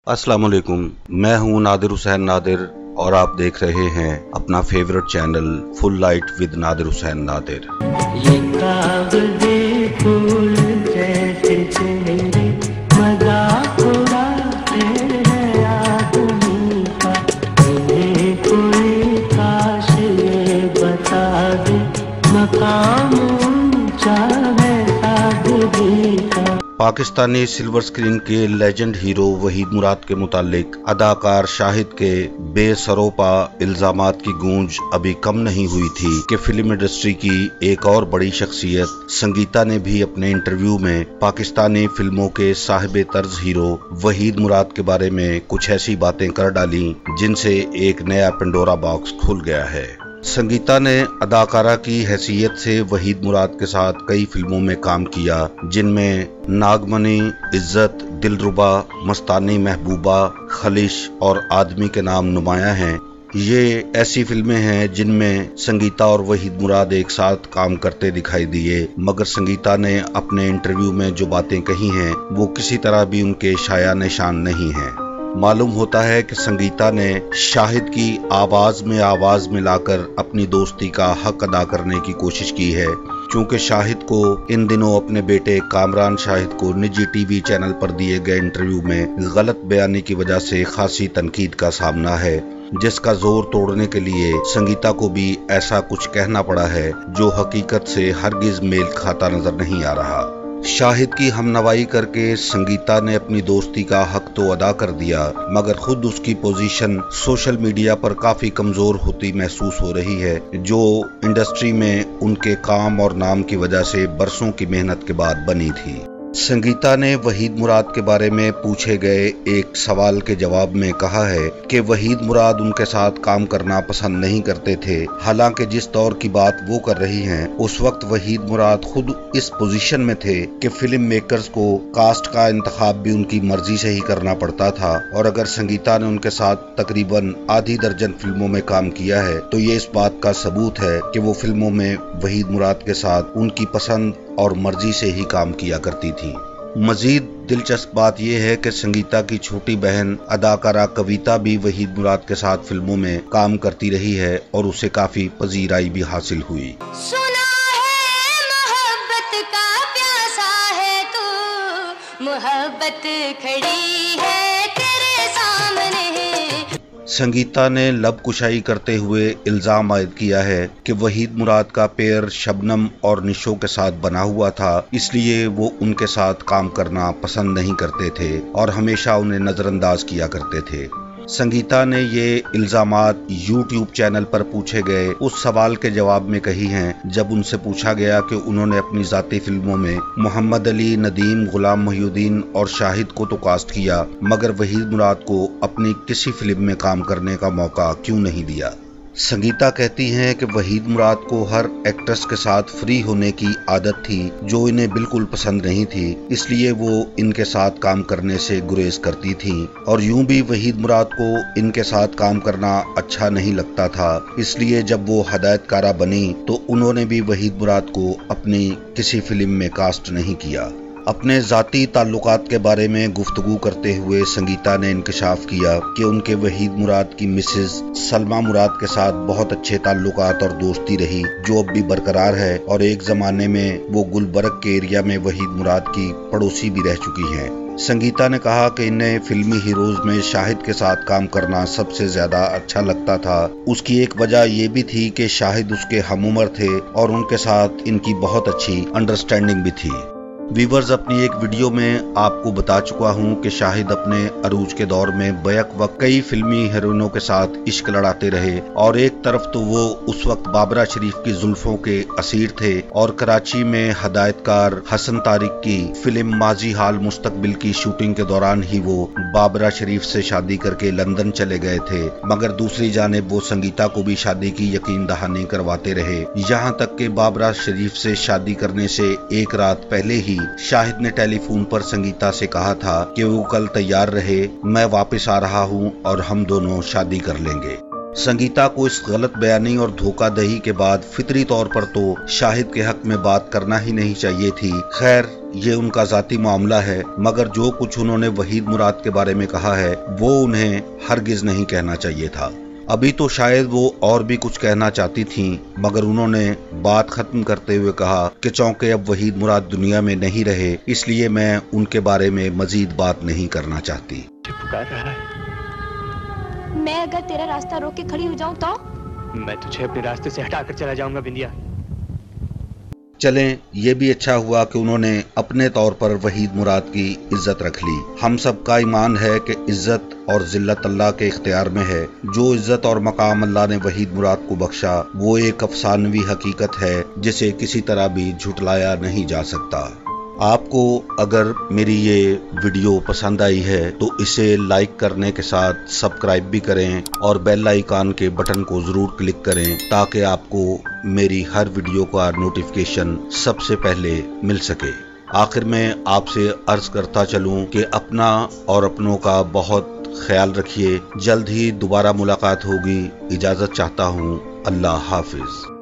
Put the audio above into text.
अस्सलाम वालेकुम, मैं हूं नादिर हुसैन नादिर और आप देख रहे हैं अपना favourite channel full light with Nadir Hussain Nadir. ये कागज़े फूल जैसे चेहरे मज़ाक उड़ाते हैं आदमी का, इन्हें कोई काश ये बता दे मकाम ऊंचा है सादगी का। पाकिस्तानी सिल्वर स्क्रीन के लेजेंड हीरो वहीद मुराद के मुतालिक अदाकार शाहिद के बेसरोपा इल्जामात की गूंज अभी कम नहीं हुई थी कि फिल्म इंडस्ट्री की एक और बड़ी शख्सियत संगीता ने भी अपने इंटरव्यू में पाकिस्तानी फिल्मों के साहिब तर्ज हीरो वहीद मुराद के बारे में कुछ ऐसी बातें कर डाली जिनसे एक नया पेंडोरा बॉक्स खुल गया है। संगीता ने अदाकारा की हैसियत से वहीद मुराद के साथ कई फिल्मों में काम किया, जिनमें नागमनी, इज्जत, दिलरुबा, मस्तानी महबूबा, खलिश और आदमी के नाम नुमाया हैं। ये ऐसी फिल्में हैं जिनमें संगीता और वहीद मुराद एक साथ काम करते दिखाई दिए, मगर संगीता ने अपने इंटरव्यू में जो बातें कही हैं वो किसी तरह भी उनके शाया निशान नहीं हैं। मालूम होता है कि संगीता ने शाहिद की आवाज मिलाकर अपनी दोस्ती का हक अदा करने की कोशिश की है, क्योंकि शाहिद को इन दिनों अपने बेटे कामरान शाहिद को निजी टीवी चैनल पर दिए गए इंटरव्यू में गलत बयानी की वजह से खासी तनकीद का सामना है, जिसका जोर तोड़ने के लिए संगीता को भी ऐसा कुछ कहना पड़ा है जो हकीकत से हरगिज मेल खाता नजर नहीं आ रहा। शाहिद की हमनवाई करके संगीता ने अपनी दोस्ती का हक तो अदा कर दिया, मगर खुद उसकी पोजीशन सोशल मीडिया पर काफी कमजोर होती महसूस हो रही है, जो इंडस्ट्री में उनके काम और नाम की वजह से बरसों की मेहनत के बाद बनी थी। संगीता ने वहीद मुराद के बारे में पूछे गए एक सवाल के जवाब में कहा है कि वहीद मुराद उनके साथ काम करना पसंद नहीं करते थे। हालांकि जिस दौर की बात वो कर रही हैं, उस वक्त वहीद मुराद खुद इस पोजीशन में थे कि फिल्म मेकर्स को कास्ट का इंतखाब भी उनकी मर्जी से ही करना पड़ता था, और अगर संगीता ने उनके साथ तकरीबन आधी दर्जन फिल्मों में काम किया है तो ये इस बात का सबूत है कि वो फिल्मों में वहीद मुराद के साथ उनकी पसंद और मर्जी से ही काम किया करती थी। मजीद दिलचस्प बात यह है कि संगीता की छोटी बहन अदाकारा कविता भी वहीद मुराद के साथ फिल्मों में काम करती रही है और उसे काफी पजीराई भी हासिल हुई। सुना है मोहब्बत का प्यासा है तू, मोहब्बत खड़ी है तेरे सामने। संगीता ने लब कुशाई करते हुए इल्जाम आयद किया है कि वहीद मुराद का पेयर शबनम और निशो के साथ बना हुआ था, इसलिए वो उनके साथ काम करना पसंद नहीं करते थे और हमेशा उन्हें नजरअंदाज किया करते थे। संगीता ने ये इल्जामात यूट्यूब चैनल पर पूछे गए उस सवाल के जवाब में कही हैं, जब उनसे पूछा गया कि उन्होंने अपनी जाती फिल्मों में मोहम्मद अली, नदीम, गुलाम मोहिउद्दीन और शाहिद को तो कास्ट किया, मगर वहीद मुराद को अपनी किसी फिल्म में काम करने का मौका क्यों नहीं दिया। संगीता कहती हैं कि वहीद मुराद को हर एक्ट्रेस के साथ फ्री होने की आदत थी, जो इन्हें बिल्कुल पसंद नहीं थी, इसलिए वो इनके साथ काम करने से गुरेज करती थी, और यूं भी वहीद मुराद को इनके साथ काम करना अच्छा नहीं लगता था, इसलिए जब वो हदायतकारा बनी तो उन्होंने भी वहीद मुराद को अपनी किसी फिल्म में कास्ट नहीं किया। अपने ज़ाती ताल्लुकात के बारे में गुफ्तगू करते हुए संगीता ने इंकशाफ किया कि उनके वहीद मुराद की मिसेस सलमा मुराद के साथ बहुत अच्छे ताल्लुकात और दोस्ती रही, जो अब भी बरकरार है, और एक ज़माने में वो गुलबर्ग के एरिया में वहीद मुराद की पड़ोसी भी रह चुकी हैं। संगीता ने कहा कि इन्हें फिल्मी हीरोज में शाहिद के साथ काम करना सबसे ज्यादा अच्छा लगता था। उसकी एक वजह ये भी थी कि शाहिद उसके हमउम्र थे और उनके साथ इनकी बहुत अच्छी अंडरस्टैंडिंग भी थी। वीवर्स, अपनी एक वीडियो में आपको बता चुका हूं कि शाहिद अपने अरूज के दौर में बैक वक्त कई फिल्मी हीरोइनों के साथ इश्क लड़ाते रहे, और एक तरफ तो वो उस वक्त बाबरा शरीफ की जुल्फों के असीर थे, और कराची में हदायतकार हसन तारिक की फिल्म माजी हाल मुस्तकबिल की शूटिंग के दौरान ही वो बाबरा शरीफ से शादी करके लंदन चले गए थे, मगर दूसरी जानिब वो संगीता को भी शादी की यकीन दहानी करवाते रहे, यहाँ तक कि बाबरा शरीफ से शादी करने से एक रात पहले ही शाहिद ने टेलीफोन पर संगीता से कहा था कि वो कल तैयार रहे, मैं वापस आ रहा हूँ और हम दोनों शादी कर लेंगे। संगीता को इस गलत बयानी और धोखाधड़ी के बाद फितरी तौर पर तो शाहिद के हक में बात करना ही नहीं चाहिए थी। खैर, ये उनका जाती मामला है, मगर जो कुछ उन्होंने वहीद मुराद के बारे में कहा है वो उन्हें हरगिज नहीं कहना चाहिए था। अभी तो शायद वो और भी कुछ कहना चाहती थीं, मगर उन्होंने बात खत्म करते हुए कहा कि चूंकि अब वहीद मुराद दुनिया में नहीं रहे, इसलिए मैं उनके बारे में मजीद बात नहीं करना चाहती। पुकार रहा है। मैं अगर तेरा रास्ता रोक के खड़ी हो जाऊं तो? मैं तुझे अपने रास्ते से हटाकर चला जाऊंगा बिंदिया। चलें, ये भी अच्छा हुआ कि उन्होंने अपने तौर पर वहीद मुराद की इज्जत रख ली। हम सब का ईमान है कि इज्जत और जिल्लत अल्लाह के इख्तियार में है। जो इज्जत और मकाम अल्लाह ने वहीद मुराद को बख्शा वो एक अफसानवी हकीकत है जिसे किसी तरह भी झुटलाया नहीं जा सकता। आपको अगर मेरी ये वीडियो पसंद आई है तो इसे लाइक करने के साथ सब्सक्राइब भी करें और बेल आइकन के बटन को ज़रूर क्लिक करें ताकि आपको मेरी हर वीडियो का नोटिफिकेशन सबसे पहले मिल सके। आखिर में आपसे अर्ज़ करता चलूँ कि अपना और अपनों का बहुत ख्याल रखिए। जल्द ही दोबारा मुलाकात होगी। इजाज़त चाहता हूँ। अल्लाह हाफिज़।